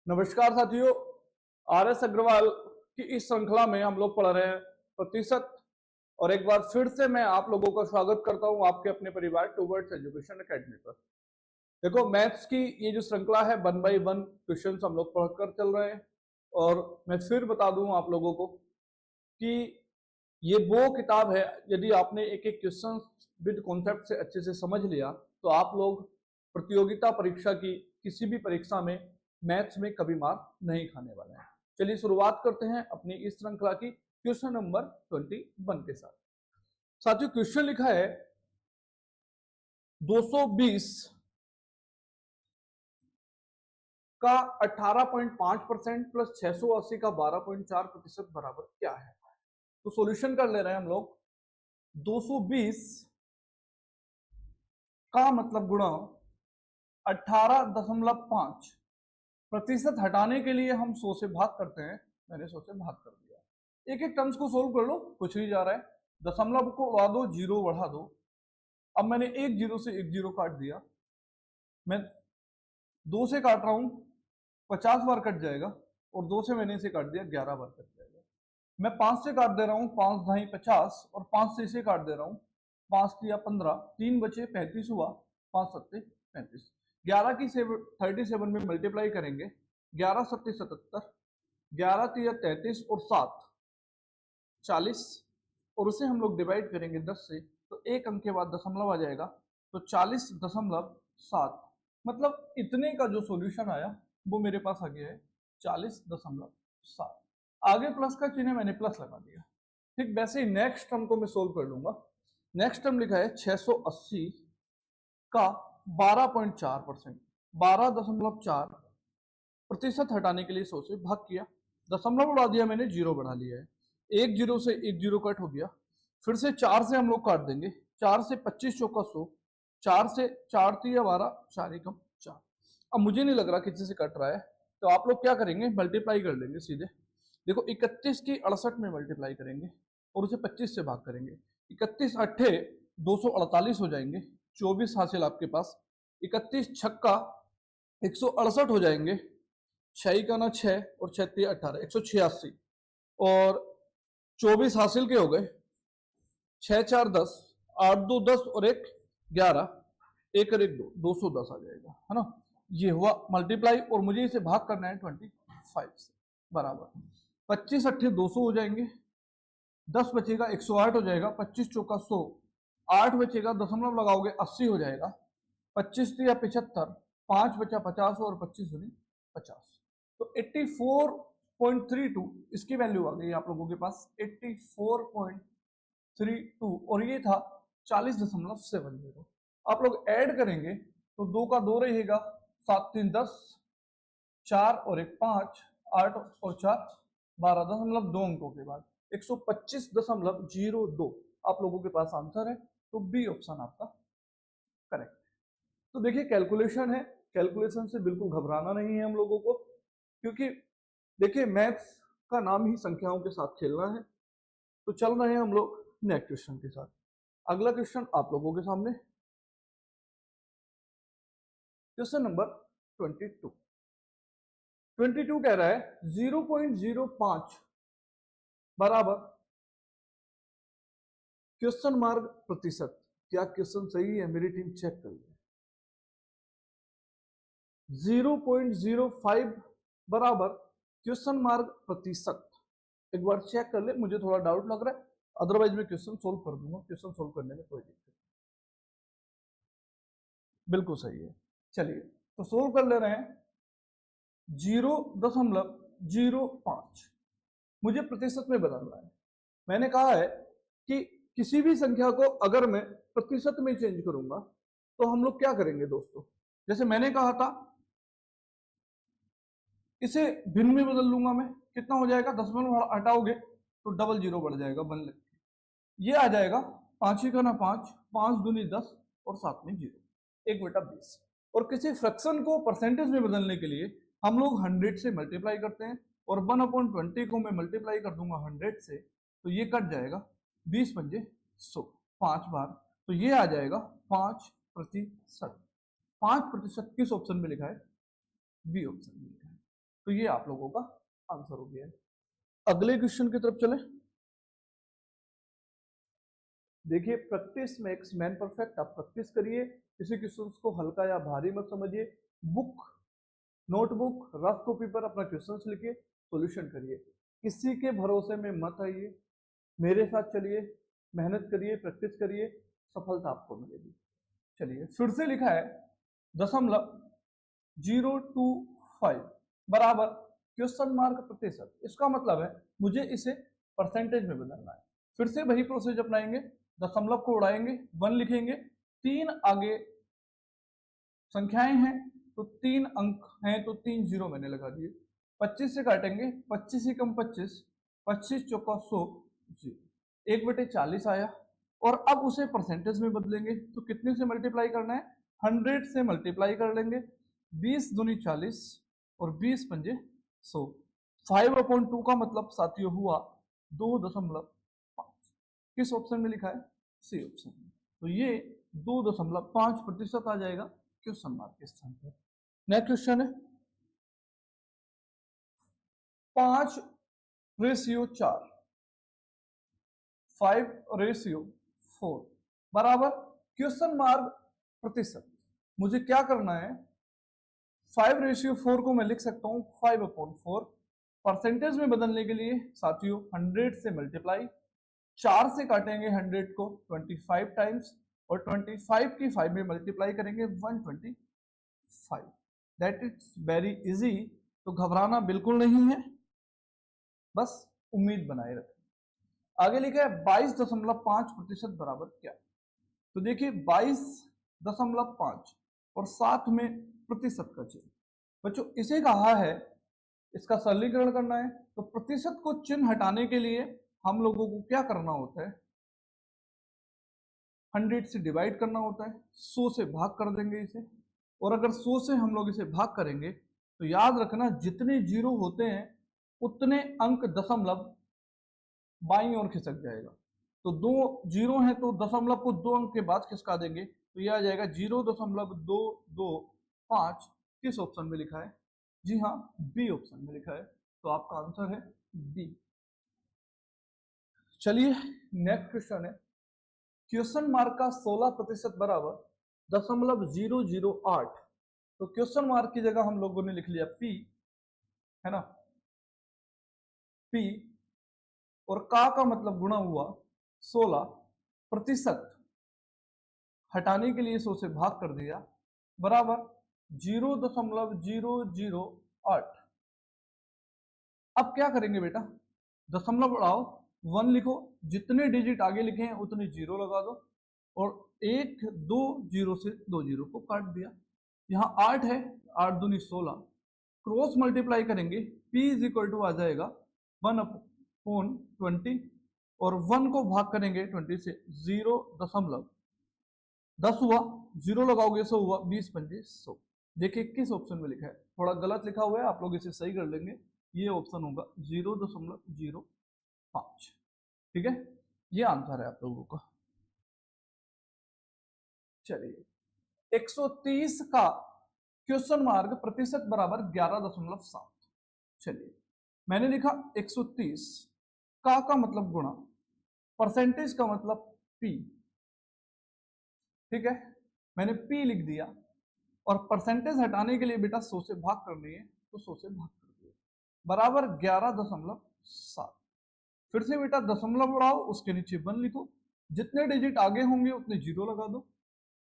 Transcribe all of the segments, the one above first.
नमस्कार साथियों, R S Agarwal की इस श्रृंखला में हम लोग पढ़ रहे हैं प्रतिशत। और एक बार फिर से मैं आप लोगों का स्वागत करता हूं आपके अपने परिवार टूवर्ड्स एजुकेशन एकेडमी पर। देखो, मैथ्स की ये जो श्रृंखला है 1 बाय 1 क्वेश्चन हम लोग पढ़कर चल रहे हैं। और मैं फिर बता दूं आप लोगों को कि ये वो किताब है, यदि आपने एक एक क्वेश्चन विद कॉन्सेप्ट से अच्छे से समझ लिया तो आप लोग प्रतियोगिता परीक्षा की किसी भी परीक्षा में मैथ्स में कभी मार नहीं खाने वाले हैं। चलिए शुरुआत करते हैं अपनी इस श्रृंखला की क्वेश्चन नंबर 21 के साथ। साथियों, क्वेश्चन लिखा है 220 का 18.5% प्लस 680 का 12.4% बराबर क्या है। तो सॉल्यूशन कर ले रहे हैं हम लोग। 220 का मतलब गुणा 18.5 प्रतिशत हटाने के लिए हम 100 से भाग करते हैं। मैंने 100 से भाग कर दिया। एक एक टर्म्स को सोल्व कर लो, कुछ नहीं जा रहा है। दशमलव को उड़ा दो, जीरो बढ़ा दो। अब मैंने एक जीरो से एक जीरो काट दिया। मैं 2 से काट रहा हूं, 50 बार कट जाएगा। और 2 से मैंने इसे काट दिया, 11 बार कट जाएगा। मैं 5 से काट दे रहा हूं, 5 ढाई 50। और 5 से इसे काट दे रहा हूं, 5 दिया 15, 3 बचे 35 हुआ, 5 सत्ते 35। 11 की 37 में मल्टीप्लाई करेंगे, 11 सत्ते 77, 11 तिया 33 और 7 40। और उसे हम लोग डिवाइड करेंगे 10 से, तो एक अंक के बाद दशमलव आ जाएगा, तो 40.7। मतलब इतने का जो सॉल्यूशन आया वो मेरे पास आ गया है 40.7। आगे प्लस का चिन्ह मैंने प्लस लगा दिया। ठीक वैसे ही नेक्स्ट टर्म को मैं सोल्व कर लूंगा। नेक्स्ट टर्म लिखा है 680 का 12.4%, 12.4 प्रतिशत हटाने के लिए 100 से भाग किया। दशमलव उड़ा दिया मैंने, जीरो बढ़ा लिया है। एक जीरो से एक जीरो कट हो गया। फिर से 4 से हम लोग काट देंगे, 4 से 25 चौका 100, 4 से 4 तिया 12, 4 एकम 4। अब मुझे नहीं लग रहा किसी से कट रहा है, तो आप लोग क्या करेंगे, मल्टीप्लाई कर लेंगे सीधे। देखो 31 की 68 में मल्टीप्लाई करेंगे और उसे 25 से भाग करेंगे। 31 अट्ठे 248 हो जाएंगे, 24 हासिल आपके पास। 31 छक्का 168 हो जाएंगे, 6 का ना 6 और 6 तिया 18, 186। और 24 हासिल के हो गए, 6 4 10, 8 2 10 और 1 11, 1 और 1 2, 210 आ जाएगा, है ना। ये हुआ मल्टीप्लाई और मुझे इसे भाग करना है 25 से। बराबर 25 अट्ठे 200 हो जाएंगे, 10 बचेगा 108 हो जाएगा, 25 चौका 100, 8 बचेगा, दशमलव लगाओगे 80 हो जाएगा, 25 तिया 75, 5 बचा 50 और 25 दूनी 50। तो 84.32 इसकी वैल्यू आ गई आप लोगों के पास, 84.32। और ये था 40.70। आप लोग ऐड करेंगे तो 2 का 2 रहेगा, 7 3 10, 4 और 1 5, 8 और 4 12.2 अंकों के बाद 125.02 आप लोगों के पास आंसर है। तो बी ऑप्शन आपका करेक्ट। तो देखिए कैलकुलेशन है, कैलकुलेशन से बिल्कुल घबराना नहीं है हम लोगों को, क्योंकि देखिए मैथ्स का नाम ही संख्याओं के साथ खेलना है। तो चल रहे हैं हम लोग नेक्स्ट क्वेश्चन के साथ। अगला क्वेश्चन आप लोगों के सामने, क्वेश्चन नंबर 22 कह रहा है 0.05 बराबर क्वेश्चन मार्क प्रतिशत। क्या क्वेश्चन सही है? मेरी टीम चेक कर ले। 0.05 बराबर क्वेश्चन मार्क प्रतिशत। एक बार चेक कर ले, मुझे थोड़ा डाउट लग रहा है, अदरवाइज मैं क्वेश्चन सोल्व कर दूंगा। क्वेश्चन सोल्व करने में कोई दिक्कत नहीं, बिल्कुल सही है। चलिए तो सोल्व कर ले रहे हैं। 0.05 मुझे प्रतिशत में बदलना है। मैंने कहा है कि किसी भी संख्या को अगर मैं प्रतिशत में चेंज करूंगा तो हम लोग क्या करेंगे दोस्तों, जैसे मैंने कहा था इसे भिन्न में बदल लूंगा मैं। कितना हो जाएगा, दशमलव हटाओगे तो डबल जीरो बढ़ जाएगा, बन लग ये आ जाएगा 5 ही का ना 5, 5 दूनी 10 और 7 में 0, 1/20। और किसी फ्रैक्शन को परसेंटेज में बदलने के लिए हम लोग 100 से मल्टीप्लाई करते हैं, और 1/20 को मैं मल्टीप्लाई कर दूंगा 100 से, तो ये कट जाएगा 20 पंजे 100, 5 बार, तो ये आ जाएगा 5%। 5% किस ऑप्शन में लिखा है? बी ऑप्शन में लिखा है। तो ये आप लोगों का आंसर हो गया। अगले क्वेश्चन की तरफ चले। देखिए प्रैक्टिस मेक्स मैन परफेक्ट, आप प्रैक्टिस करिए, किसी क्वेश्चन को हल्का या भारी मत समझिए। बुक, नोटबुक, रफ कॉपी पर अपना क्वेश्चंस लिखिए, सॉल्यूशन करिए, किसी के भरोसे में मत आइए, मेरे साथ चलिए, मेहनत करिए, प्रैक्टिस करिए, सफलता आपको मिलेगी। चलिए फिर से लिखा है 0.025 बराबर क्वेश्चन मार्क प्रतिशत। इसका मतलब है मुझे इसे परसेंटेज में बदलना है। फिर से वही प्रोसेस अपनाएंगे, दशमलव को उड़ाएंगे, 1 लिखेंगे, 3 आगे संख्याएं हैं तो 3 अंक हैं तो 3 जीरो मैंने लगा दिए। 25 से काटेंगे, 25 ही कम 25, 25 चौका 100, 1/40 आया। और अब उसे परसेंटेज में बदलेंगे तो कितने से मल्टीप्लाई करना है, 100 से मल्टीप्लाई कर लेंगे। 20 दूनी 40 और 20 पंजे 100। 5/2 का मतलब साथियों हुआ 2.5। किस ऑप्शन में लिखा है, सी ऑप्शन में। तो ये 2.5% आ जाएगा क्वेश्चन मार्क के स्थान पर। नेक्स्ट क्वेश्चन है 5/4, 5/4 बराबर क्वेश्चन मार्क प्रतिशत। मुझे क्या करना है, 5/4 को मैं लिख सकता हूं 5/4। परसेंटेज में बदलने के लिए साथियों 100 से मल्टीप्लाई, 4 से काटेंगे 100 को 25 टाइम्स और 25 की 5 में मल्टीप्लाई करेंगे 125। That is very easy. तो घबराना बिल्कुल नहीं है, बस उम्मीद बनाए रखें। आगे लिखा है 22.5% बराबर क्या। तो देखिए 22.5 और साथ में प्रतिशत का चिन्ह। बच्चों इसे कहा है, इसका सरलीकरण करना है तो प्रतिशत को चिन्ह हटाने के लिए हम लोगों को क्या करना होता है, 100 से डिवाइड करना होता है, 100 से भाग कर देंगे इसे। और अगर 100 से हम लोग इसे भाग करेंगे तो याद रखना जितने जीरो होते हैं उतने अंक दशमलव बाईं ओर खिसक जाएगा। तो 2 जीरो हैं तो दशमलव को 2 अंक के बाद खिसका देंगे तो यह आ जाएगा 0.225। किस ऑप्शन में लिखा है, जी हाँ बी ऑप्शन में लिखा है। तो आपका आंसर है बी। चलिए नेक्स्ट क्वेश्चन है क्वेश्चन मार्क का 16% बराबर 0.008। तो क्वेश्चन मार्क की जगह हम लोगों ने लिख लिया पी, है ना, पी और का मतलब गुणा हुआ 16%, हटाने के लिए 100 से भाग कर दिया बराबर 0.008। अब क्या करेंगे बेटा, दशमलव बढ़ाओ, 1 लिखो, जितने डिजिट आगे लिखे हैं उतने जीरो लगा दो और 1 2 जीरो से 2 जीरो को काट दिया। यहाँ 8 है, 8 दूनी 16, क्रॉस मल्टीप्लाई करेंगे, p इज इक्वल टू आ जाएगा 1/20 और 1 को भाग करेंगे 20 से 0.10 हुआ, 0 लगाओगे 100 हुआ, 20 पंजे 100। देखिए किस ऑप्शन में लिखा है, थोड़ा गलत लिखा हुआ है, आप लोग इसे सही कर लेंगे। ये ऑप्शन होगा 0.05। ठीक है, ये आंसर है आप लोगों का। चलिए 130 का क्वेश्चन मार्क प्रतिशत बराबर 11.7। चलिए मैंने लिखा 130, का मतलब गुणा, परसेंटेज का मतलब पी। ठीक है, मैंने पी लिख दिया और परसेंटेज हटाने के लिए बेटा 100 से भाग करनी है तो 100 से भाग कर दिया बराबर 11.7। फिर से बेटा दशमलव उड़ाओ, उसके नीचे 1 लिखो, जितने डिजिट आगे होंगे उतने जीरो लगा दो,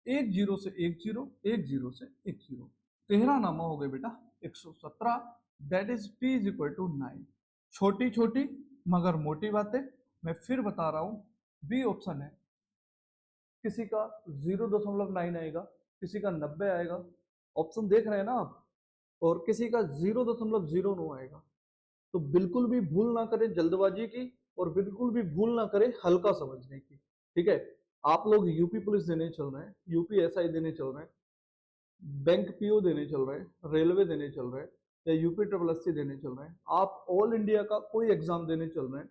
1 जीरो से 1 जीरो, 1 जीरो से 1 जीरो, 13 नामा हो गए बेटा 117। That is p is equal to 9। छोटी छोटी मगर मोटी बातें मैं फिर बता रहा हूं, बी ऑप्शन है। किसी का 0.9 आएगा, किसी का 90 आएगा, ऑप्शन देख रहे हैं ना आप, और किसी का 0.09 आएगा। तो बिल्कुल भी भूल ना करें जल्दबाजी की और बिल्कुल भी भूल ना करें हल्का समझने की। ठीक है, आप लोग यूपी पुलिस देने चल रहे हैं, यूपी एसआई देने चल रहे हैं, बैंक पीओ देने चल रहे हैं, रेलवे देने चल रहे हैं या यूपी SSC देने चल रहे हैं, आप ऑल इंडिया का कोई एग्जाम देने चल रहे हैं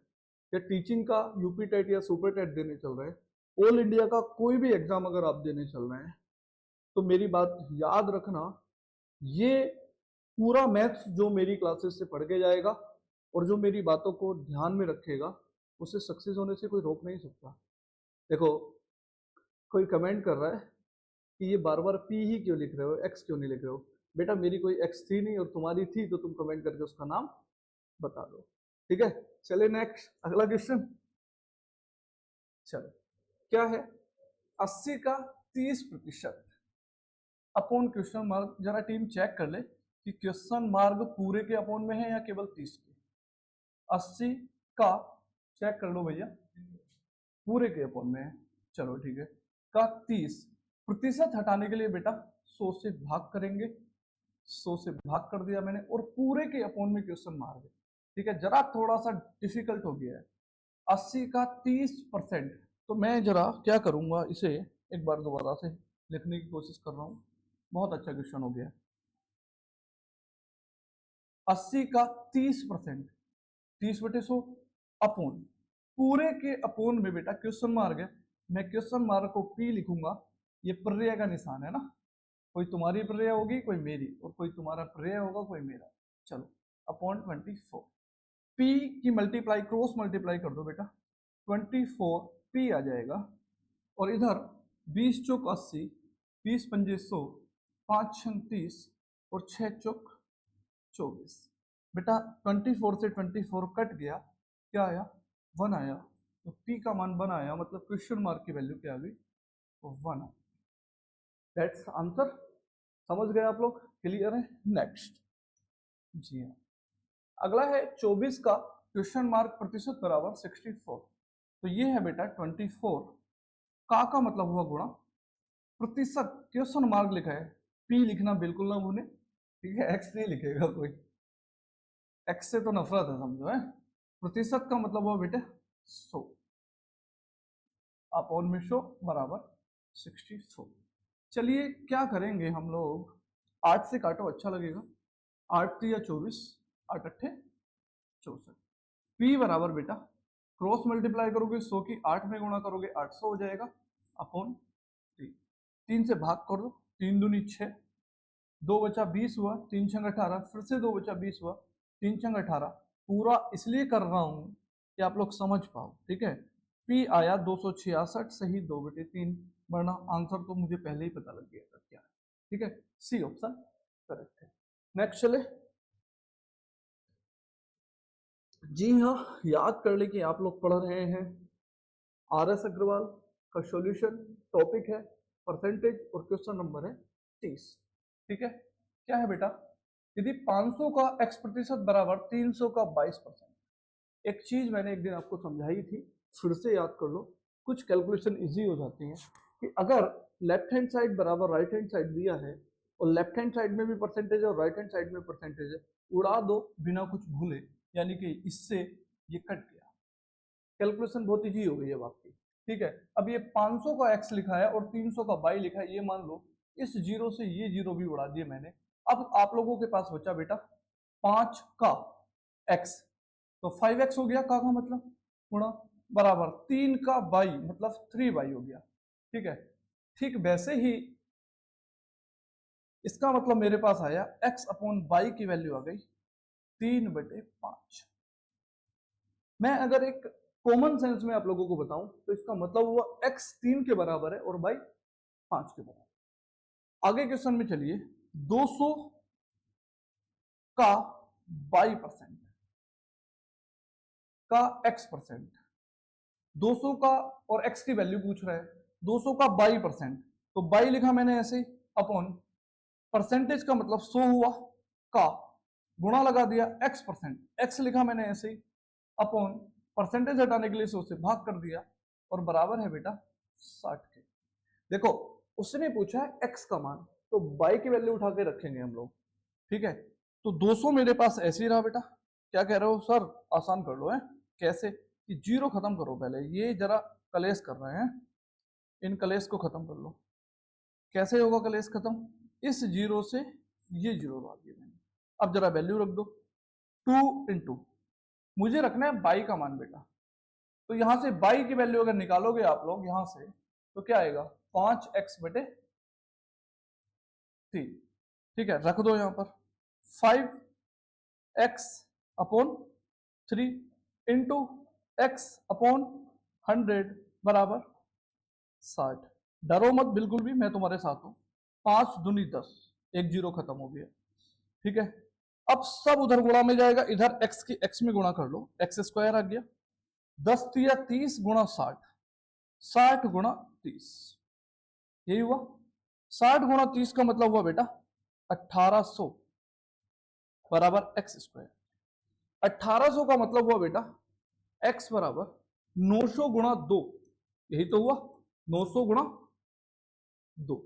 या टीचिंग का यूपी टेट या सुपर टेट देने चल रहे हैं, ऑल इंडिया का कोई भी एग्जाम अगर आप देने चल रहे हैं तो मेरी बात याद रखना, ये पूरा मैथ्स जो मेरी क्लासेस से पढ़ के जाएगा और जो मेरी बातों को ध्यान में रखेगा उसे सक्सेस होने से कोई रोक नहीं सकता। देखो, कोई कमेंट कर रहा है कि ये बार बार पी ही क्यों लिख रहे हो, एक्स क्यों नहीं लिख रहे हो। बेटा, मेरी कोई एक्स थी नहीं और तुम्हारी थी, तो तुम कमेंट करके उसका नाम बता दो। ठीक है, चले नेक्स्ट, अगला क्वेश्चन। चलो, क्या है 80 का 30% अपॉन क्वेश्चन मार्क। जरा टीम चेक कर ले कि क्वेश्चन मार्क पूरे के अपॉन में है या केवल 30 के। 80 का चेक कर लो भैया, पूरे के अपॉन में है। चलो ठीक है, का 30% हटाने के लिए बेटा 100 से भाग करेंगे। 100 से भाग कर दिया मैंने, और पूरे के अपॉन में क्वेश्चन मार्क है। ठीक है, जरा थोड़ा सा डिफिकल्ट हो गया है। 80 का 30%, तो मैं जरा क्या करूंगा, इसे एक बार दोबारा से लिखने की कोशिश कर रहा हूं। बहुत अच्छा क्वेश्चन हो गया। 80 का 30%, 30/100 अपॉन पूरे के अपॉन में बेटा क्वेश्चन मार्क है। मैं क्वेश्चन मार्क को पी लिखूंगा, ये प्रत्यय का निशान है ना। कोई तुम्हारी प्रत्यय होगी, कोई मेरी, और कोई तुम्हारा प्रत्यय होगा, कोई मेरा। चलो, अपॉन 24। पी की मल्टीप्लाई, क्रॉस मल्टीप्लाई कर दो बेटा, 24 पी आ जाएगा। और इधर 20 चौक 80, 20 पंजे 100, 5 छंग 30 और 6 चौक 24। बेटा 24 से 24 कट गया, क्या आया, 1 आया। तो पी का मान 1 आया, मतलब क्वेश्चन मार्क की वैल्यू क्या आ गई, तो 1। That's answer. समझ गए आप लोग, क्लियर है। नेक्स्ट, जी हाँ, अगला है 24 का क्वेश्चन मार्क प्रतिशत बराबर 64। तो ये है बेटा 24 का मतलब हुआ गुणा प्रतिशत, क्वेश्चन मार्क लिखा है, पी लिखना बिल्कुल ना भूले। ठीक है, एक्स नहीं लिखेगा कोई, एक्स से तो नफरत है समझो है। प्रतिशत का मतलब हुआ बेटे 100 अपॉन में 100 बराबर 64। चलिए क्या करेंगे हम लोग, 8 से काटो, अच्छा लगेगा। 8 या 24, 8 अट्ठे 64। पी बराबर बेटा क्रॉस मल्टीप्लाई करोगे 100 की 8 में गुणा करोगे 800 हो जाएगा, अपॉन 3 से भाग कर दो, 3 दूनी 6, 2 बचा 20 हुआ, 3 छंग 18, फिर से 2 बचा 20 हुआ, 3 छंग 18। पूरा इसलिए कर रहा हूं कि आप लोग समझ पाओ। ठीक है, पी आया 266 सही 2/3, वरना आंसर तो मुझे पहले ही पता लग गया था क्या है। ठीक है, सी ऑप्शन करेक्ट है। नेक्स्ट चले, जी हाँ, याद कर ले कि आप लोग पढ़ रहे हैं RS अग्रवाल का सॉल्यूशन। टॉपिक है परसेंटेज और क्वेश्चन नंबर है 30। ठीक है, क्या है बेटा, यदि 500 का x% बराबर 300 का 22%। एक चीज मैंने एक दिन आपको समझाई थी, फिर से याद कर लो, कुछ कैलकुलेशन इजी हो जाती है। कि अगर लेफ्ट हैंड साइड बराबर राइट हैंड साइड दिया है, और लेफ्ट हैंड साइड में भी परसेंटेज है और राइट हैंड साइड में परसेंटेज है, उड़ा दो बिना कुछ भूले, यानी कि इससे ये कट गया। कैलकुलेशन बहुत इजी हो गई है आपकी। ठीक है, अब ये 500 का x लिखा है और 300 का y लिखा है, ये मान लो इस जीरो से ये जीरो भी उड़ा दिए मैंने। अब आप लोगों के पास बचा बेटा 5 का x, तो 5x हो गया का मतलब गुणा बराबर 3 का y मतलब 3y हो गया। ठीक है, ठीक वैसे ही इसका मतलब मेरे पास आया x अपॉन y की वैल्यू आ गई 3/5। मैं अगर एक कॉमन सेंस में आप लोगों को बताऊं तो इसका मतलब हुआ x 3 के बराबर है और y 5 के बराबर। आगे क्वेश्चन में चलिए, 200 का y% का x%, 200 का और x की वैल्यू पूछ रहा है, 200 का y%, तो y लिखा मैंने ऐसे अपॉन परसेंटेज का मतलब 100 हुआ, का गुणा लगा दिया x%, x लिखा मैंने ऐसे ही अपॉन परसेंटेज हटाने के लिए 100 से भाग कर दिया, और बराबर है बेटा 60 के। देखो, उसने पूछा है x का मान, तो y की वैल्यू उठा के रखेंगे हम लोग। ठीक है, तो 200 मेरे पास ऐसे ही रहा बेटा। क्या कह रहे हो सर, आसान कर लो है, कैसे कि जीरो खत्म करो, पहले ये जरा कलेश कर रहे हैं, इन कलेश को खत्म कर लो। कैसे होगा कलेश खत्म, इस जीरो से ये जीरो ला दिया मैंने। अब जरा वैल्यू रख दो, 2 इंटू, मुझे रखना है बाई का मान बेटा, तो यहां से बाई की वैल्यू अगर निकालोगे आप लोग यहां से, तो क्या आएगा 5x/3। ठीक है, रख दो यहां पर 5x upon 3 into x upon 100 बराबर 60। डरो मत बिल्कुल भी, मैं तुम्हारे साथ हूं। 5 दूनी 10, एक जीरो खत्म हो गया। ठीक है, अब सब उधर गुणा में जाएगा, इधर x की x में गुणा कर लो, x स्क्वायर आ गया। 10 तिया 30 गुणा 60, 60 गुणा 30, यही हुआ। 60 गुणा 30 का मतलब हुआ बेटा 1800 बराबर x स्क्वायर। 1800 का मतलब हुआ बेटा x बराबर 900 गुणा 2, यही तो हुआ 900 गुणा 2,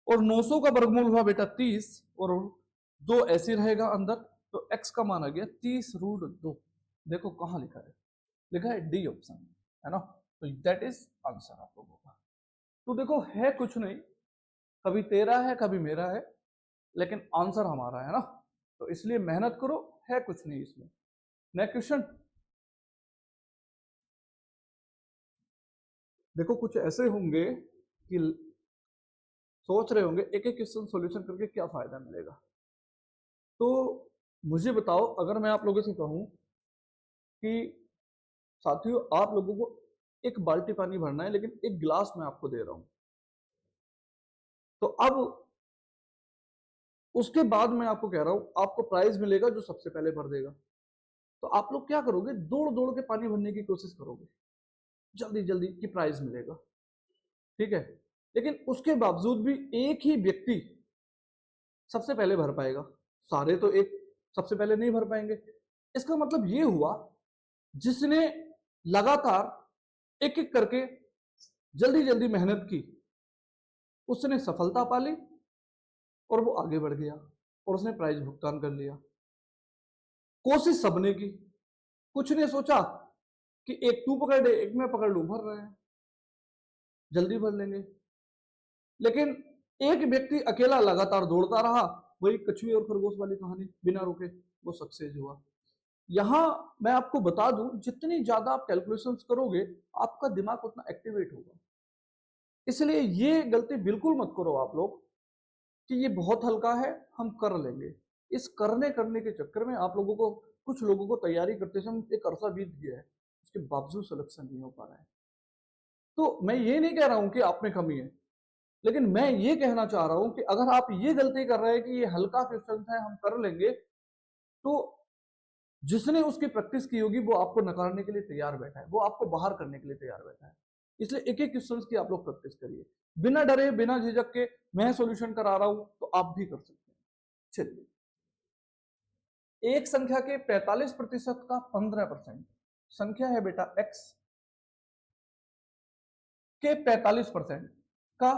और 900 का वर्गमूल हुआ बेटा 30, और 2 ऐसे रहेगा अंदर, तो x का मान आ गया 30√2। देखो कहां लिखा है, लिखा है डी ऑप्शन, है ना, तो दैट इज आंसर आप लोगों का। तो देखो है कुछ नहीं, कभी तेरा है कभी मेरा है, लेकिन आंसर हमारा है ना, तो इसलिए मेहनत करो, है कुछ नहीं इसमें। नेक्स्ट क्वेश्चन देखो, कुछ ऐसे होंगे कि सोच रहे होंगे एक एक क्वेश्चन सॉल्यूशन करके क्या फायदा मिलेगा। तो मुझे बताओ, अगर मैं आप लोगों से कहूं कि साथियों आप लोगों को एक बाल्टी पानी भरना है, लेकिन एक गिलास मैं आपको दे रहा हूं, तो अब उसके बाद मैं आपको कह रहा हूं आपको प्राइज मिलेगा जो सबसे पहले भर देगा। तो आप लोग क्या करोगे, दौड़ दौड़ के पानी भरने की कोशिश करोगे, जल्दी जल्दी की प्राइज मिलेगा। ठीक है, लेकिन उसके बावजूद भी एक ही व्यक्ति सबसे पहले भर पाएगा, सारे तो एक सबसे पहले नहीं भर पाएंगे। इसका मतलब ये हुआ जिसने लगातार एक एक करके जल्दी जल्दी मेहनत की, उसने सफलता पा ली और वो आगे बढ़ गया और उसने प्राइज भुगतान कर लिया। कोशिश सबने की, कुछ ने सोचा कि एक तू पकड़ ले एक मैं पकड़ लूं, भर रहे हैं जल्दी भर लेंगे, लेकिन एक व्यक्ति अकेला लगातार दौड़ता रहा, वही कछुए और खरगोश वाली कहानी, बिना रुके वो सक्सेस हुआ। यहां मैं आपको बता दूं, जितनी ज्यादा आप कैलकुलेशंस करोगे आपका दिमाग उतना एक्टिवेट होगा। इसलिए ये गलती बिल्कुल मत करो आप लोग कि ये बहुत हल्का है हम कर लेंगे। इस करने के चक्कर में आप लोगों को, कुछ लोगों को तैयारी करते समय एक अरसा बीत गया है, उसके बावजूद सिलेक्शन नहीं हो पा रहा है। तो मैं ये नहीं कह रहा हूं कि आप में कमी है, लेकिन मैं ये कहना चाह रहा हूं कि अगर आप ये गलती कर रहे हैं कि ये हल्का क्वेश्चन है हम कर लेंगे, तो जिसने उसकी प्रैक्टिस की होगी वो आपको नकारने के लिए तैयार बैठा है, वो आपको बाहर करने के लिए तैयार बैठा है। इसलिए एक एक क्वेश्चन की आप लोग प्रैक्टिस करिए, बिना डरे बिना झिझक के। मैं सॉल्यूशन करा रहा हूं तो आप भी कर सकते हैं। चलिए, एक संख्या के 45% का 15%, संख्या है बेटा x के 45% का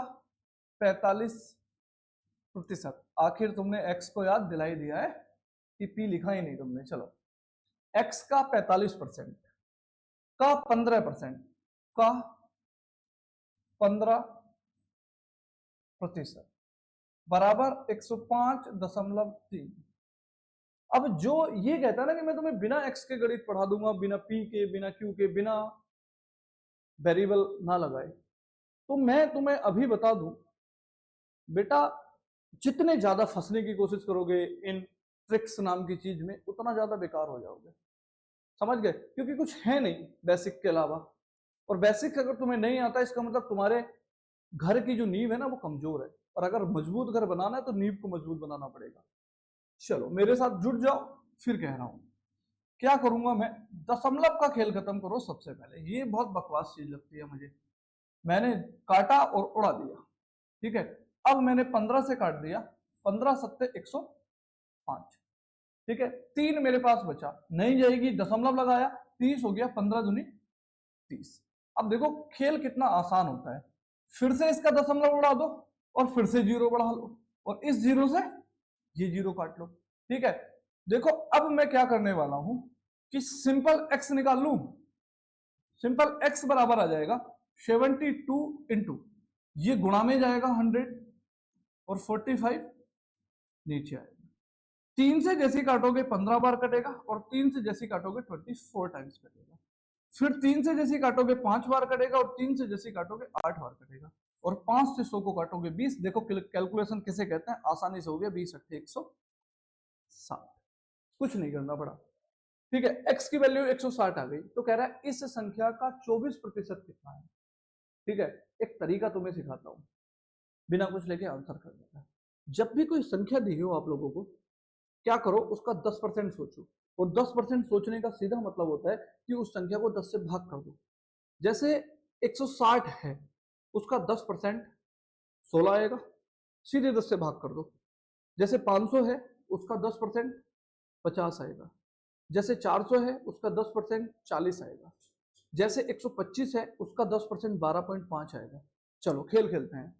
45%। आखिर तुमने x को याद दिला ही दिया है कि p लिखा ही नहीं तुमने। चलो, x का 45% का 15% का 15% बराबर 105.3। अब जो ये कहता है ना कि मैं तुम्हें बिना x के गणित पढ़ा दूंगा, बिना p के, बिना q के, बिना वेरिएबल ना लगाए, तो मैं तुम्हें अभी बता दूं बेटा, जितने ज्यादा फंसने की कोशिश करोगे इन ट्रिक्स नाम की चीज में, उतना ज्यादा बेकार हो जाओगे। समझ गए? क्योंकि कुछ है नहीं बेसिक के अलावा, और बेसिक अगर तुम्हें नहीं आता इसका मतलब तुम्हारे घर की जो नींव है ना वो कमजोर है, और अगर मजबूत घर बनाना है तो नींव को मजबूत बनाना पड़ेगा। चलो मेरे साथ जुट जाओ, फिर कह रहा हूं क्या करूंगा मैं। दशमलव का खेल खत्म करो सबसे पहले, ये बहुत बकवास चीज लगती है मुझे। मैंने काटा और उड़ा दिया, ठीक है। अब मैंने 15 से काट दिया, 15 सत्ते 105, ठीक है। 3 मेरे पास बचा, नहीं जाएगी, दशमलव लगाया, 30 हो गया, 15 दूनी 30। अब देखो खेल कितना आसान होता है, फिर से इसका दशमलव उड़ा दो और फिर से जीरो बढ़ा लो, और इस जीरो से ये जीरो काट लो, ठीक है। देखो अब मैं क्या करने वाला हूं कि सिंपल x निकाल लूं। सिंपल x बराबर आ जाएगा 72 इंटू, ये गुणा में जाएगा 100 और 45 नीचे आएगा। 3 से जैसे काटोगे 15 बार कटेगा, और 3 से जैसे काटोगे 24 टाइम्स कटेगा। फिर 3 से जैसे काटोगे 5 बार कटेगा, और 3 से जैसे काटोगे 8 बार कटेगा, और 5 से 100 को काटोगे 20। देखो कैलकुलेशन किसे कहते हैं, आसानी से हो गया, 20 × 160। कुछ नहीं करना पड़ा। ठीक है, x की वैल्यू 160 आ गई, तो कह रहा है इस संख्या का 24% कितना है। ठीक है, एक तरीका तुम्हें सिखाता हूं, बिना कुछ लेके आंसर कर देता है। जब भी कोई संख्या दी हो आप लोगों को, क्या करो, उसका 10% सोचो, और 10% सोचने का सीधा मतलब होता है कि उस संख्या को 10 से भाग कर दो। जैसे 160 है, उसका 10% 16 आएगा, सीधे 10 से भाग कर दो। जैसे 500 है, उसका 10% 50 आएगा। जैसे 400 है, उसका 10% 40 आएगा। जैसे 125 है, उसका 10% 12.5 आएगा। चलो खेल खेलते हैं।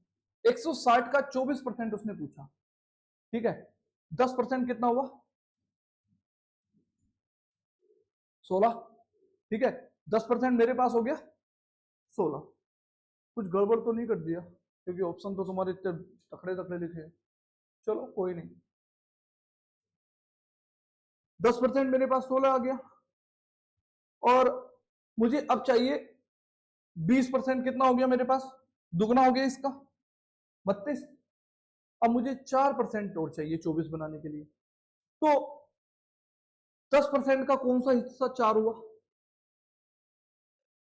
160 का 24% उसने पूछा, ठीक है, 10% कितना हुआ, 16। ठीक है, 10% मेरे पास हो गया 16। कुछ गड़बड़ तो नहीं कर दिया, क्योंकि ऑप्शन तो तुम्हारे इतने तकड़े तकड़े लिखे हैं। चलो कोई नहीं, 10% मेरे पास 16 आ गया, और मुझे अब चाहिए 20%। कितना हो गया मेरे पास, दुगना हो गया इसका, 32। अब मुझे 4% और चाहिए 24 बनाने के लिए। तो 10% का कौन सा हिस्सा 4 हुआ,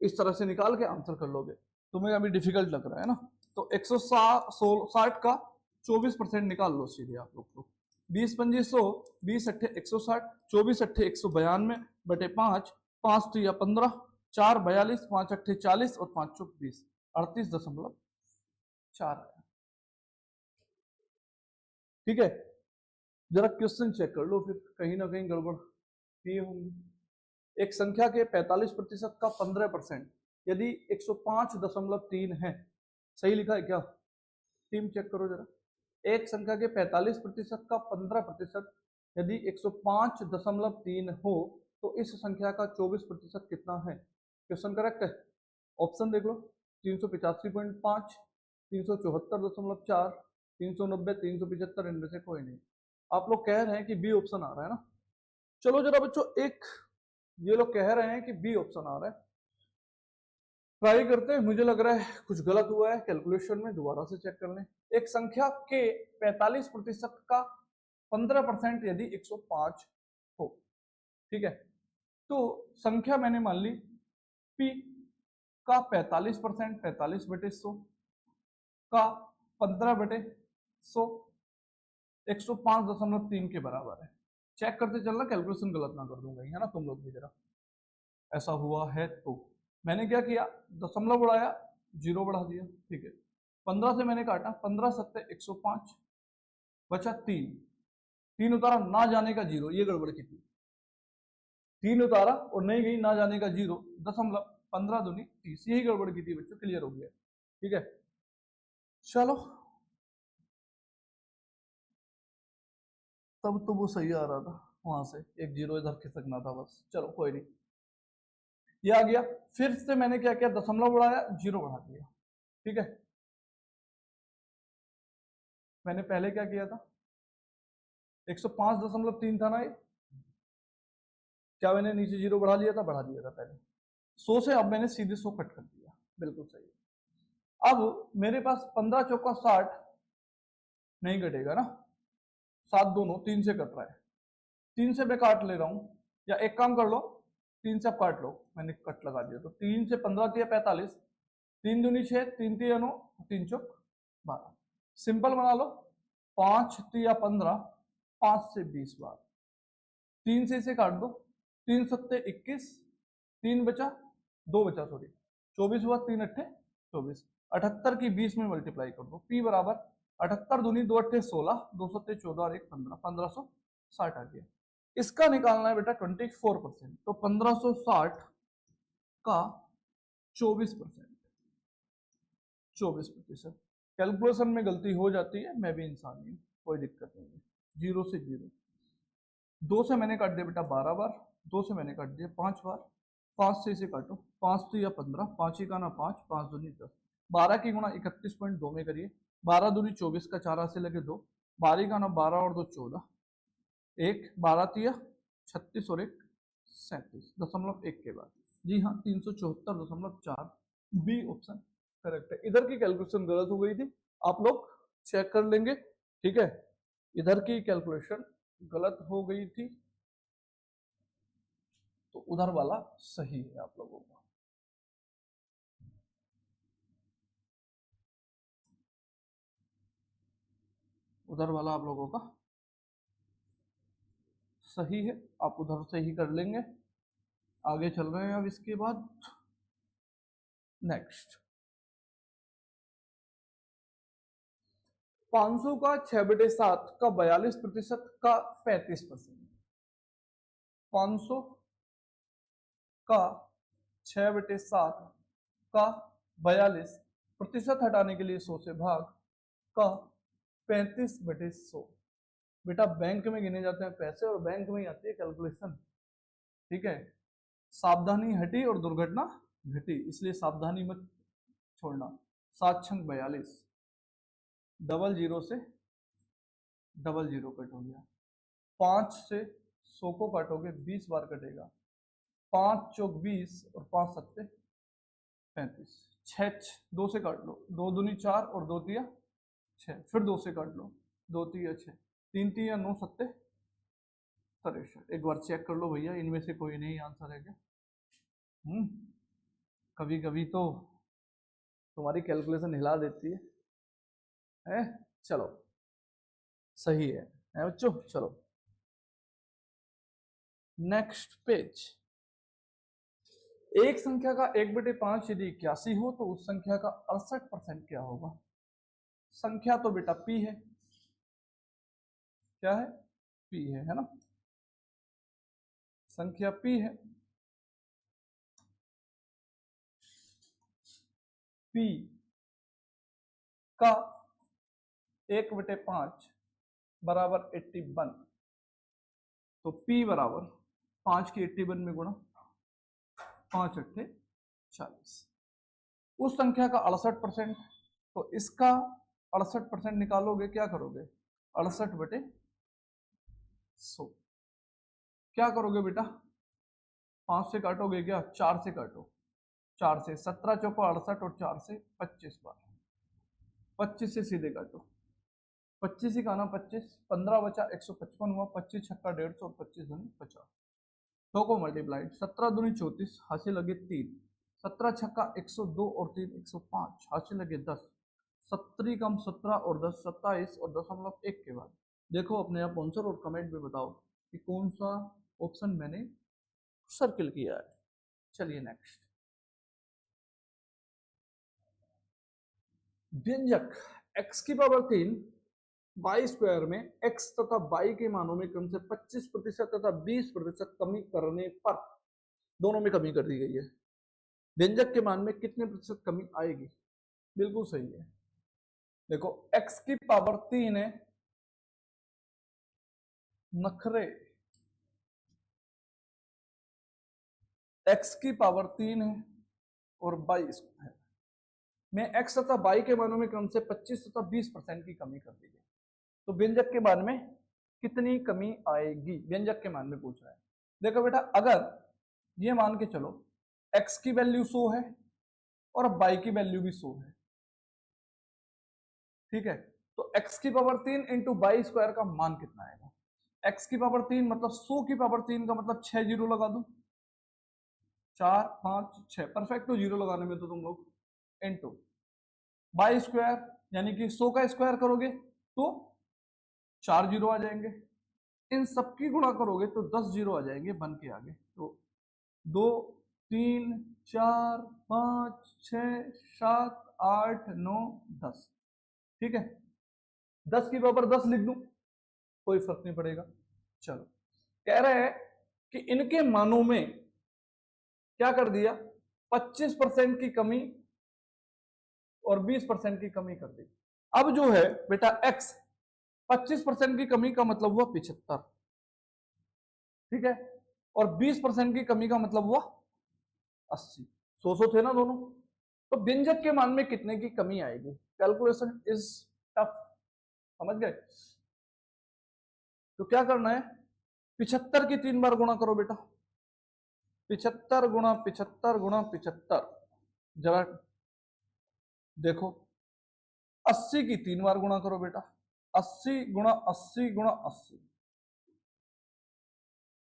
इस तरह से निकाल के आंसर कर लोगे। तुम्हें अभी डिफिकल्ट लग रहा है ना, तो 160 का 24% निकाल लो सीधे आप लोग को। 20 पंजी 100, 20 अट्ठे 160, 24 अट्ठे 192 बटे 5, 5 तो या 15, 4 42, 5 अट्ठे 40 और 5 चौक 20, 38.4 आया। ठीक है, जरा क्वेश्चन चेक कर लो, फिर कहीं ना कहीं गड़बड़ किए होंगे। एक संख्या के 45% का 15%, यदि 105.3 है, सही लिखा है क्या, टीम चेक करो जरा। एक संख्या के 45% का 15% यदि 105.3 हो, तो इस संख्या का 24% कितना है। क्वेश्चन करेक्ट है, ऑप्शन देख लो, 385.5, 374.4, 390, 375, इनमें से कोई नहीं। आप लोग कह रहे हैं कि बी ऑप्शन आ रहा है ना। चलो जरा बच्चों, एक ये लोग कह रहे हैं कि बी ऑप्शन आ रहा है, ट्राई करते हैं। मुझे लग रहा है कुछ गलत हुआ है कैलकुलेशन में, दोबारा से चेक कर लें। एक संख्या के 45% का 15% यदि 105 हो, ठीक है, तो संख्या मैंने मान ली P का 45%, 45/100 का 15/100, 105.3 के बराबर है। चेक करते चलना, कैलकुलेशन गलत ना कर दूंगा, है ना, तुम लोग भी जरा। ऐसा हुआ है तो मैंने क्या किया, दशमलव बढ़ाया, 0 बढ़ा दिया। ठीक है, 15 से मैंने काटा, 15 सत्ते 105, बचा 3, 3 उतारा, ना जाने का 0, ये गड़बड़ की थी। 3 उतारा और नहीं गई, ना जाने का 0, दशमलव, 15 दूनी 30, यही गड़बड़ की थी बच्चों, क्लियर हो गया। ठीक है, चलो, तब तो वो सही आ रहा था, वहां से एक 0 इधर खिसकना था बस। चलो कोई नहीं, ये आ गया। फिर से मैंने क्या किया, दशमलव बढ़ाया, 0 बढ़ा दिया। ठीक है, मैंने पहले क्या किया था, 105.3 था ना ये, क्या मैंने नीचे 0 बढ़ा लिया था, बढ़ा दिया था पहले 100 से, अब मैंने सीधे 100 कट कर दिया, बिल्कुल सही। अब मेरे पास 15 चौका 60 नहीं कटेगा ना, 7 दोनों 3 से कट रहा है, 3 से मैं काट ले रहा हूं, या एक काम कर लो, 3 से आप काट लो, मैंने कट लगा दिया। तो 3 से 15 दिया 45, 3 दूनी 6, 3 तिया 9, 3 चौक 12, सिंपल बना लो, 5 तिया 15, 5 से 20 बार, 3 से इसे काट दो, 3 सत्ते 21, 3 बचा, 2 बचा, सॉरी 24 हुआ, 3 अट्ठे 24, 78 की 20 में मल्टीप्लाई कर दो, P बराबर 78 दूनी 2 अट्ठे 16, 2 सत्ते 14 और 1 15, 1560 आ गया। इसका निकालना है बेटा 24%, तो 1560 का 24%, 24%। कैलकुलेशन में गलती हो जाती है, मैं भी इंसान ही हूं, कोई दिक्कत नहीं है। 0 से 0, 2 से मैंने काट दिया बेटा 12 बार, 2 से मैंने काट दिया 5 बार, 5 से इसे काटो, 5 तो या 15, 5 ही का ना 5, 5 दूनी 10, 12 की गुणा 31.2 में करिए, 12 दूनी 24 का 4 से लगे 2, 12 का ना 12 और 2 14, 1 12 तिया 36 और 1 37.1 के बाद, जी हाँ 374.4, बी ऑप्शन करेक्ट है। इधर की कैलकुलेशन गलत हो गई थी, आप लोग चेक कर लेंगे। ठीक है, इधर की कैलकुलेशन गलत हो गई थी, तो उधर वाला सही है आप लोगों का। उधर वाला आप लोगों का सही है, आप उधर से ही कर लेंगे। आगे चल रहे हैं अब इसके बाद नेक्स्ट। 500 का 6/7 का 42% का 35%। 500 का 6/7 का 42% हटाने के लिए 100 से भाग का 35/100। बेटा बैंक में गिने जाते हैं पैसे और बैंक में ही आती है कैलकुलेशन, ठीक है। सावधानी हटी और दुर्घटना घटी, इसलिए सावधानी मत छोड़ना। 7 छंग 42, डबल जीरो से डबल जीरो कट हो गया। 5 से 100 को काटोगे 20 बार कटेगा। 5 चौक 20 और 5 सत्ते 35। 6 2 से काट लो, 2 दूनी 4 और 2 तिया 6, फिर 2 से काट लो, 2 तिया 6, 3 तिया 9 सत्ते 63। एक बार चेक कर लो भैया, इनमें से कोई नहीं आंसर है क्या? कभी कभी तो तुम्हारी कैलकुलेशन हिला देती है? चलो सही है बच्चों। चलो नेक्स्ट पेज। एक संख्या का 1/5 यदि 81 हो तो उस संख्या का 68% क्या होगा? संख्या तो बेटा पी है, क्या है? पी है ना, संख्या पी है। पी का 1/5 बराबर 81, तो P बराबर 5 की 81 में गुणा 5 अट्ठे 40। उस संख्या का 68%, तो इसका 68% निकालोगे, क्या करोगे? 68/100। क्या करोगे बेटा? 5 से काटोगे क्या? 4 से काटो, 4 से 17 चौको 68 और 4 से 25 बार। 25 से सीधे काटो, 25 ही खाना 25, 15 बचा 155 हुआ, 25 छक्का 150 और 25 दूनी 50। दो को मल्टीप्लाइड, 17 दूनी 34, हासिल लगे 3, 17 छक्का 102 और 3 105, हासिल लगे 10। 70 कम 17 और 10 27 और 0.1 के बाद देखो अपने आप आंसर और कमेंट में बताओ कि कौन सा ऑप्शन मैंने सर्किल किया है। चलिए नेक्स्ट। व्यंजक x की पावर 3 y स्क्वायर में x तथा y के मानों में क्रम से 25% तथा 20% कमी करने पर, दोनों में कमी कर दी गई है, व्यंजक के मान में कितने प्रतिशत कमी आएगी? बिल्कुल सही है। देखो x की पावर 3 है, नखरे x की पावर 3 है और y स्क्वायर में x तथा y के मानों में क्रम से 25 तथा 20% की कमी कर दी गई, तो व्यंजक के मान में कितनी कमी आएगी? व्यंजक के मान में पूछ रहा है। देखो बेटा, अगर ये मान के चलो x की वैल्यू 100 है और y की वैल्यू भी 100 है, ठीक है, तो x की पावर 3 इंटू वाई स्क्वायर का मान कितना आएगा? x की पावर 3 मतलब 100 की पावर 3 का मतलब 6 जीरो लगा दो, 4 5 6, परफेक्ट। तो जीरो लगाने में तो तुम लोग इंटू वाई स्क्वायर यानी कि 100 का स्क्वायर करोगे तो 4 जीरो आ जाएंगे, इन सबकी गुणा करोगे तो 10 जीरो आ जाएंगे बन के आगे, तो 2 3 4 5 6 7 8 9 10, ठीक है। 10 की पावर 10 लिख दूं, कोई फर्क नहीं पड़ेगा। चलो कह रहे हैं कि इनके मानों में क्या कर दिया? 25% की कमी और 20% की कमी कर दी। अब जो है बेटा x, 25% की कमी का मतलब हुआ 75, ठीक है, और 20% की कमी का मतलब हुआ 80। 100 थे ना दोनों, तो व्यंजक के मान में कितने की कमी आएगी? कैलकुलेशन इज टफ, समझ गए? तो क्या करना है? 75 की 3 बार गुणा करो बेटा, 75 गुणा 75 गुणा 75, जरा देखो 80 की 3 बार गुणा करो बेटा, 80 गुणा 80 गुणा 80,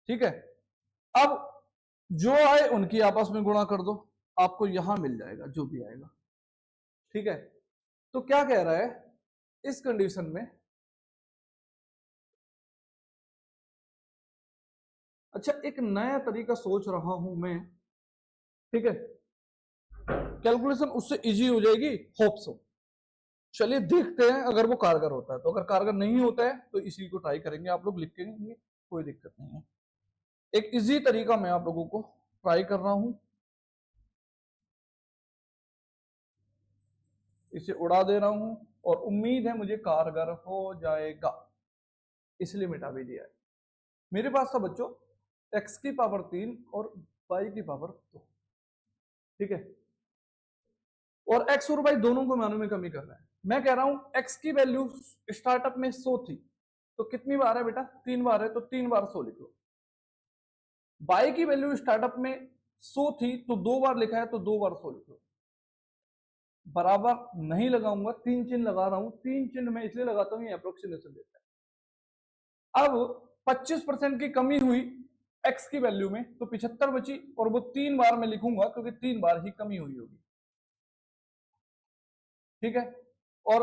ठीक है। अब जो आए उनकी आपस में गुणा कर दो, आपको यहां मिल जाएगा जो भी आएगा। ठीक है, तो क्या कह रहा है इस कंडीशन में, अच्छा एक नया तरीका सोच रहा हूं मैं, ठीक है, कैलकुलेशन उससे इजी हो जाएगी, होप सो। चलिए देखते हैं अगर वो कारगर होता है, तो अगर कारगर नहीं होता है तो इसी को ट्राई करेंगे, आप लोग लिख लेंगे, कोई दिक्कत नहीं है। एक इजी तरीका मैं आप लोगों को ट्राई कर रहा हूं, इसे उड़ा दे रहा हूं और उम्मीद है मुझे कारगर हो जाएगा, इसलिए मिटा भी दिया है। मेरे पास था बच्चों x की पावर 3 और y की पावर 2, ठीक है, और x और y दोनों को मानों में कमी करना है। मैं कह रहा हूं x की वैल्यू स्टार्टअप में 100 थी, तो कितनी बार है बेटा, 3 बार है, तो 3 बार 100 लिख लो। y की वैल्यू स्टार्टअप में 100 थी तो 2 बार लिखा है, तो 2 बार 100 लिख लो। बराबर नहीं लगाऊंगा, 3 चिन्ह लगा रहा हूं, 3 चिन्ह मैं इसलिए लगाता हूं, ये अप्रोक्सीमेशन देता है। अब 25% की कमी हुई x की वैल्यू में, तो 75 बची, और वो 3 बार मैं लिखूंगा क्योंकि 3 बार ही कमी हुई होगी, ठीक है। और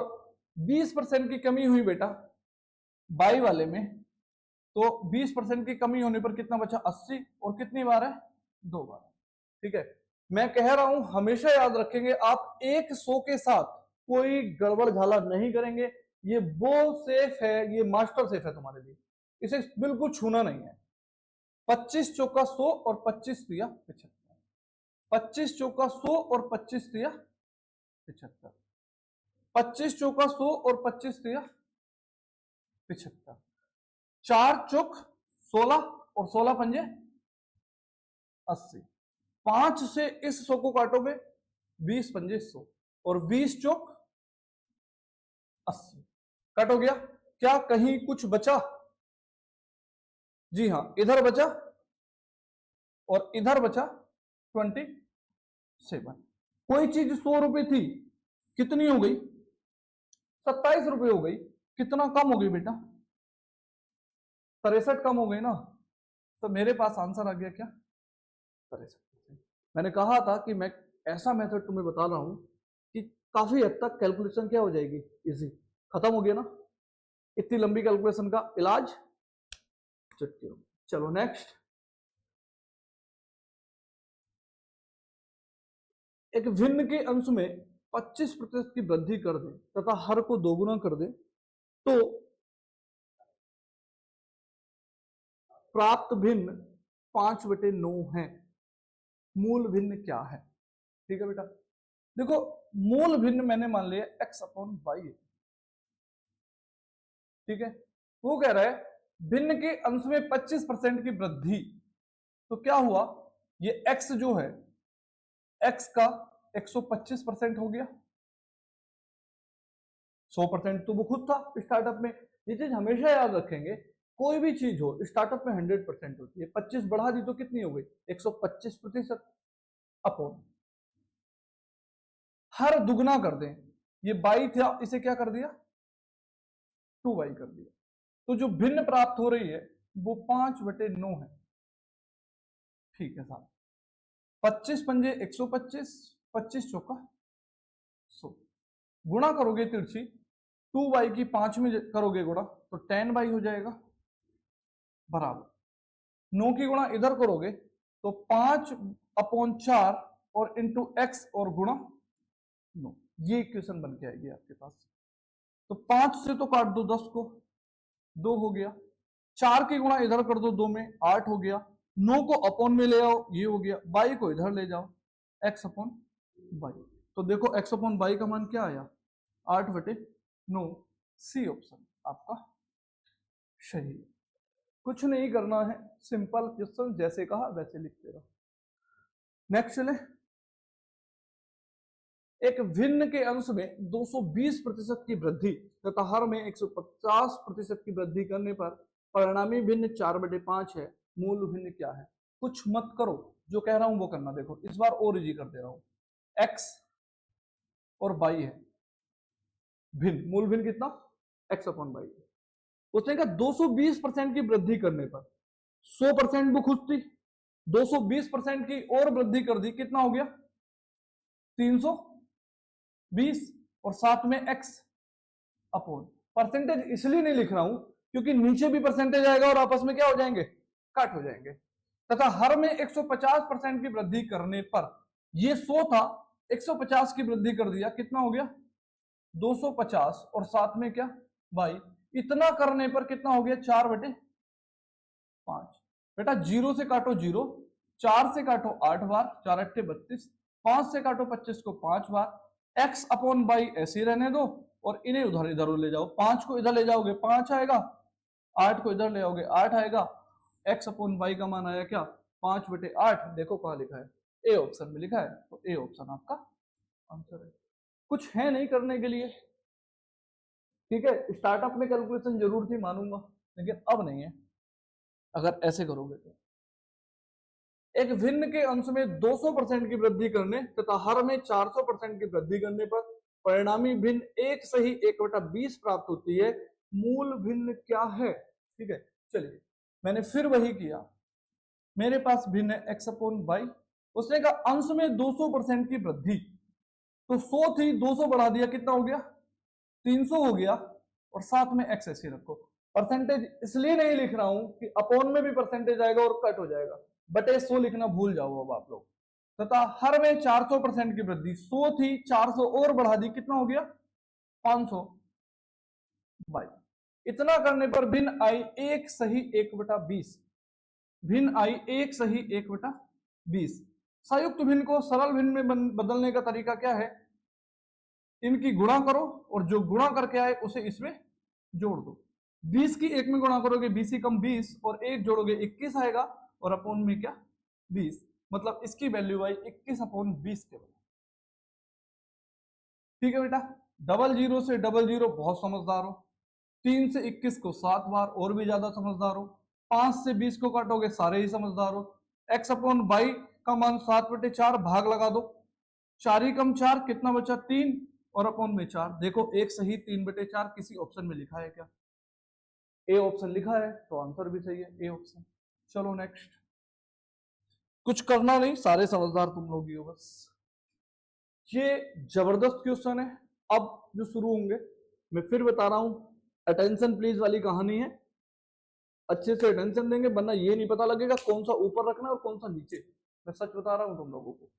20% की कमी हुई बेटा बाई वाले में, तो 20% की कमी होने पर कितना बचा, 80, और कितनी बार है, 2 बार, ठीक है। मैं कह रहा हूं हमेशा याद रखेंगे, आप 100 के साथ कोई गड़बड़ झाला नहीं करेंगे, ये वो सेफ है, ये मास्टर सेफ है तुम्हारे लिए, इसे बिल्कुल छूना नहीं है। 25 चौका 100 और 25 दिया 75, 25 चौका 100 और 25 दिया 75, 25 चौका 100 और 25 दिया 75, 4 चौक 16 और 16 पंजे 80, 5 से इस 100 को काटोगे 20 पंजे 100, और 20 चौक 80, कट हो गया। क्या कहीं कुछ बचा, जी हां, इधर बचा और इधर बचा 27। कोई चीज 100 रुपए थी, कितनी हो गई, 27 रुपए हो गई, कितना कम हो गई बेटा, 63 कम हो गई ना, तो मेरे पास आंसर आ गया क्या, 63। मैंने कहा था कि मैं ऐसा मेथड तुम्हें बता रहा हूं कि काफी हद तक कैलकुलेशन क्या हो जाएगी, इजी, खत्म हो गया ना, इतनी लंबी कैलकुलेशन का इलाज चुटकी। चलो नेक्स्ट, एक भिन्न के अंश में 25% की वृद्धि कर दे तथा हर को दोगुना कर दे तो प्राप्त भिन्न 5/9 है, मूल भिन्न क्या है, ठीक है बेटा। देखो मूल भिन्न मैंने मान लिया x/y है, ठीक है। वो कह रहा है भिन्न के अंश में 25% की वृद्धि, तो क्या हुआ, ये x जो है, x का 125% हो गया, 100% तो वो खुद था स्टार्टअप में। ये चीज हमेशा याद रखेंगे, कोई भी चीज हो स्टार्टअप में 100% होती है, 25 बढ़ा दी तो कितनी हो गई, 125%, अपॉन हर दुगना कर दें, ये बाई था, इसे क्या कर दिया, 2y कर दिया, तो जो भिन्न प्राप्त हो रही है वो 5/9 है, ठीक है साहब। 25 पंजे 125, 25 चौका 100, गुणा करोगे तिरछी, 2y की 5 में करोगे गुणा तो 10y हो जाएगा, बराबर 9 की गुणा इधर करोगे तो 5/4 और इंटू x और गुणा 9, ये इक्वेशन बन के आएगी आपके पास। तो 5 से तो काट दो 10 को, 2 हो गया, 4 की गुणा इधर कर दो 2 में, 8 हो गया, 9 को अपॉन में ले आओ, ये हो गया, y को इधर ले जाओ, x/y, तो देखो x/y का मान क्या आया, 8/9, सी ऑप्शन आपका सही है। कुछ नहीं करना है, सिंपल क्वेश्चन, जैसे कहा वैसे लिखते रहो। नेक्स्ट चले, एक भिन्न के अंश में 220% की वृद्धि तथा हर में 150% की वृद्धि करने पर परिणामी भिन्न 4/5 है, मूल भिन्न क्या है। कुछ मत करो, जो कह रहा हूं वो करना। देखो इस बार और इजी कर दे रहा हूं, x और y है भिन्न, मूल भिन्न कितना, x/y। उसने कहा 220% की वृद्धि करने पर 100% वो खुश थी, 220% की और वृद्धि कर दी, कितना हो गया 320, और साथ में x अपोन। परसेंटेज इसलिए नहीं लिख रहा हूं क्योंकि नीचे भी परसेंटेज आएगा और आपस में क्या हो जाएंगे, कट हो जाएंगे। तथा हर में 150% की वृद्धि करने पर, ये 100 था, 150 की वृद्धि कर दिया, कितना हो गया 250, और साथ में क्या भाई, इतना करने पर कितना हो गया 4/5। बेटा 0 से काटो 0, 4 से काटो 8 बार, 4 8 32, 5 से काटो 25 को 5 बार, x अपॉन बाई ऐसे रहने दो और इन्हें उधर इधर ले जाओ, 5 को इधर ले जाओगे 5 आएगा, 8 को इधर ले आओगे 8 आएगा, x अपॉन बाई का मान आया क्या 5/8। देखो कहां लिखा है, ए ऑप्शन में लिखा है, तो ए ऑप्शन आपका आंसर है। कुछ है नहीं करने के लिए, ठीक है। स्टार्टअप में कैलकुलेशन जरूर थी मानूंगा, लेकिन अब नहीं है अगर ऐसे करोगे तो। एक भिन्न के अंश में 200% की वृद्धि करने तथा हर में 400% की वृद्धि करने पर परिणामी भिन्न एक सही 1/20 प्राप्त होती है, मूल भिन्न क्या है, ठीक है। चलिए मैंने फिर वही किया, मेरे पास भिन्न है x अपॉन बाई, उसने कहा अंश में 200% की वृद्धि, तो 100 थी 200 बढ़ा दिया, कितना हो गया 300 हो गया, और साथ में x ऐसे रखो। परसेंटेज इसलिए नहीं लिख रहा हूं कि अपॉन में भी परसेंटेज आएगा और कट हो जाएगा, बटे 100 लिखना भूल जाओ अब आप लोग। तथा हर में 400% की वृद्धि, 100 थी 400 और बढ़ा दी, कितना हो गया 500 बाई। इतना करने पर भिन्न आई एक सही 1/20, भिन्न आई एक सही 1/20। संयुक्त भिन्न को सरल भिन्न में बदलने का तरीका क्या है, इनकी गुणा करो और जो गुणा करके आए उसे इसमें जोड़ दो। 20 की 1 में गुणा करोगे 20 ही कम 20, और 1 जोड़ोगे 21 आएगा, और अपॉन में क्या 20, मतलब इसकी वैल्यू आई 21/20 के बराबर। ठीक है बेटा, 00 से 00 बहुत समझदार हो, 3 से 21 को 7 बार और भी ज्यादा समझदार हो, 5 से 20 को काटोगे सारे ही समझदार हो। x अपॉन बाई का मान 7/4, भाग लगा दो, 4 ही कम 4, कितना बचा 3, और अपॉन में 4। देखो एक सही 3/4 किसी ऑप्शन में लिखा है क्या, ए ऑप्शन लिखा है, तो आंसर भी सही है ए ऑप्शन। चलो नेक्स्ट, कुछ करना नहीं, सारे समझदार तुम लोग ही हो बस। ये जबरदस्त क्वेश्चन है, अब जो शुरू होंगे, मैं फिर बता रहा हूं, अटेंशन प्लीज वाली कहानी है, अच्छे से अटेंशन देंगे, वरना ये नहीं पता लगेगा कौन सा ऊपर रखना है और कौन सा नीचे। मैं सच बता रहा हूं तुम लोगों को।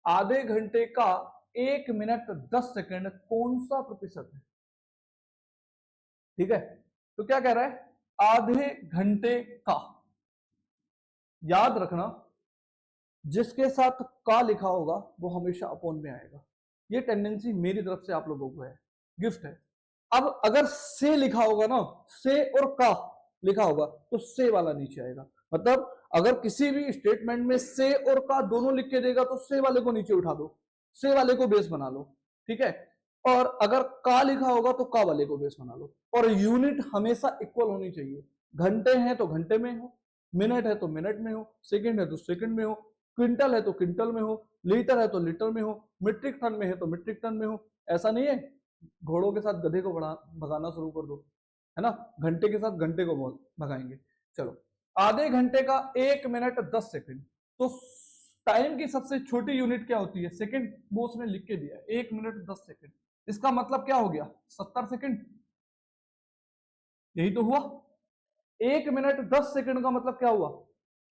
आधे घंटे का 1 मिनट 10 सेकंड कौन सा प्रतिशत है, ठीक है। तो क्या कह रहा है, आधे घंटे का, याद रखना जिसके साथ का लिखा होगा वो हमेशा अपॉन में आएगा, ये टेंडेंसी मेरी तरफ से आप लोगों को है, गिफ्ट है। अब अगर से लिखा होगा ना, से और का लिखा होगा तो से वाला नीचे आएगा, मतलब अगर किसी भी स्टेटमेंट में से और का दोनों लिख के देगा तो से वाले को नीचे उठा दो, से वाले को बेस बना लो, ठीक है। और अगर का लिखा होगा तो का वाले को बेस बना लो, और यूनिट हमेशा इक्वल होनी चाहिए। घंटे हैं तो घंटे में हो, मिनट है तो मिनट में हो, सेकंड है तो सेकंड में हो, क्विंटल है तो क्विंटल में हो, लीटर है तो लीटर में हो, मीट्रिक टन में है तो मीट्रिक टन में हो। ऐसा नहीं है घोड़ों के साथ गधे को भगाना शुरू कर दो, है ना, घंटे के साथ घंटे को भगाएंगे। चलो, आधे घंटे का 1 मिनट 10 सेकंड, तो टाइम की सबसे छोटी यूनिट क्या होती है, सेकंड, वो उसने लिख के दिया 1 मिनट 10 सेकंड। इसका मतलब क्या हो गया 70 सेकंड, यही तो हुआ। 1 मिनट 10 सेकंड का मतलब क्या हुआ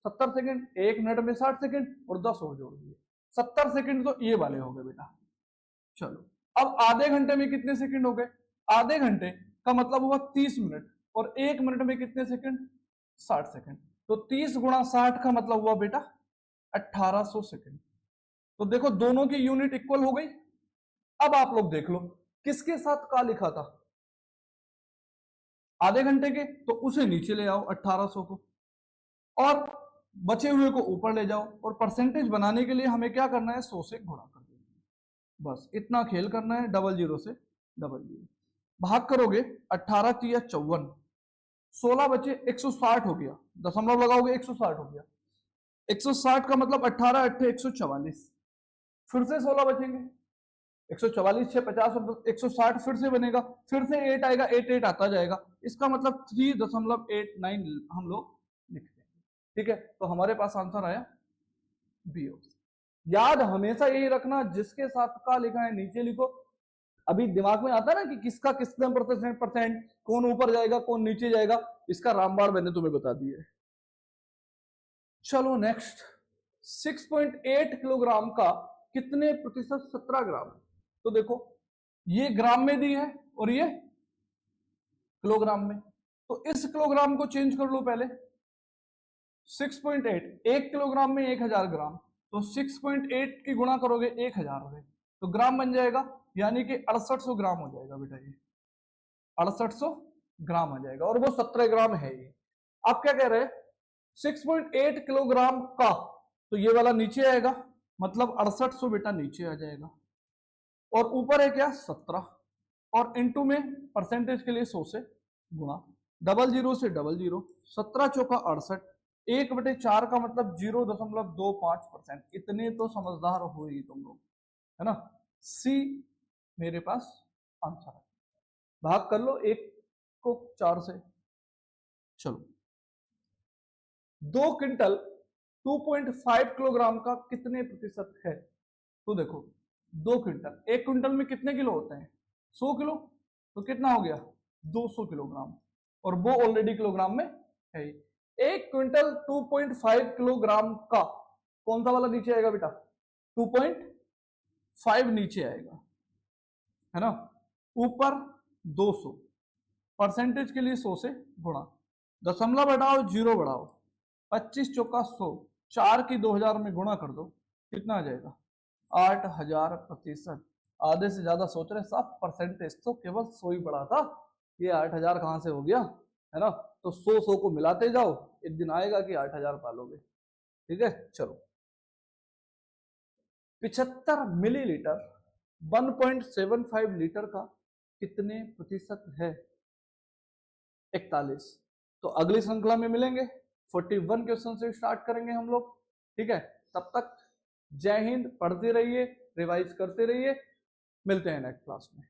70 सेकंड, 1 मिनट में 60 सेकंड और 10 और जोड़ दिए 70 सेकंड, तो ये वाले हो गए बेटा। चलो, अब आधे घंटे में कितने सेकंड हो गए, आधे घंटे का मतलब हुआ 30 मिनट, और 1 मिनट में कितने सेकंड 60 सेकंड, तो 30 गुणा 60 का मतलब हुआ बेटा 1800 सेकंड। तो देखो दोनों की यूनिट इक्वल हो गई। अब आप लोग देख लो किसके साथ का लिखा था, आधे घंटे के, तो उसे नीचे ले आओ 1800 को, और बचे हुए को ऊपर ले जाओ, और परसेंटेज बनाने के लिए हमें क्या करना है 100 से गुणा कर देना, बस इतना खेल करना है। 00 से 00 भाग करोगे 18 3 54, 16 बचे 160 हो गया, दशमलव लगाओगे 160 हो गया। 160 का मतलब 18 8 144, फिर से 16 बचेंगे, 144 6 50 और 160 फिर से बनेगा, फिर से 8 आएगा, 8 8 आता जाएगा, इसका मतलब 3.89 हम लोग लिख देंगे। ठीक है, तो हमारे पास आंसर आया बी ऑप्शन। याद हमेशा यही रखना, जिसके साथ का लिखा है नीचे लिखो। अभी दिमाग में आता है ना कि किसका कितने परसेंट, कौन ऊपर जाएगा कौन नीचे जाएगा, इसका रामबाण मैंने तुम्हें बता दिया है। चलो नेक्स्ट, 6.8 किलोग्राम का कितने प्रतिशत 17 ग्राम। तो देखो ये ग्राम में दी है और ये किलोग्राम में, तो इस किलोग्राम को चेंज कर लो पहले। 6.8, 1 किलोग्राम में 1000 ग्राम, तो 6.8 की गुणा करोगे 1000 से तो ग्राम बन जाएगा, यानी कि 6800 ग्राम हो जाएगा बेटा, ये 6800 ग्राम हो जाएगा, और वो 17 ग्राम है ये। आप क्या कह रहे हैं, 6.8 किलोग्राम का, तो ये वाला नीचे आएगा, मतलब 6800 बेटा नीचे आ जाएगा, और ऊपर है क्या 17, और इनटू में परसेंटेज के लिए 100 से गुणा, 00 से 00, 17 चौका 68, 1/4 का मतलब 0.25%। इतने तो समझदार हो ही तुम लोग, है ना। सी मेरे पास आंसर है। भाग कर लो 1 को 4 से। चलो 2 क्विंटल 2.5 किलोग्राम का कितने प्रतिशत है। तो देखो 2 क्विंटल, 1 क्विंटल में कितने किलो होते हैं 100 किलो, तो कितना हो गया 200 किलोग्राम, और वो ऑलरेडी किलोग्राम में है। 1 क्विंटल 2.5 किलोग्राम का कौन सा वाला नीचे आएगा बेटा, 2.5 नीचे आएगा, है ना। ऊपर 200, परसेंटेज के लिए 100 से गुणा, दशमलव बढ़ाओ 0 बढ़ाओ, 25 चौका 100, 4 की 2000 में गुणा कर दो, कितना आ जाएगा 8000%। आधे से ज्यादा सोच रहे साहब, परसेंटेज तो केवल 100 ही बढ़ा था, ये 8000 कहां से हो गया, है ना। तो 100 को मिलाते जाओ, एक दिन आएगा कि 8000 पालोगे। ठीक है, चलो 75 मिलीलीटर 1.75 लीटर का कितने प्रतिशत है 41। तो अगली श्रृंखला में मिलेंगे, 41 क्वेश्चन से स्टार्ट करेंगे हम लोग। ठीक है, तब तक जय हिंद, पढ़ते रहिए, रिवाइज करते रहिए, मिलते हैं नेक्स्ट क्लास में।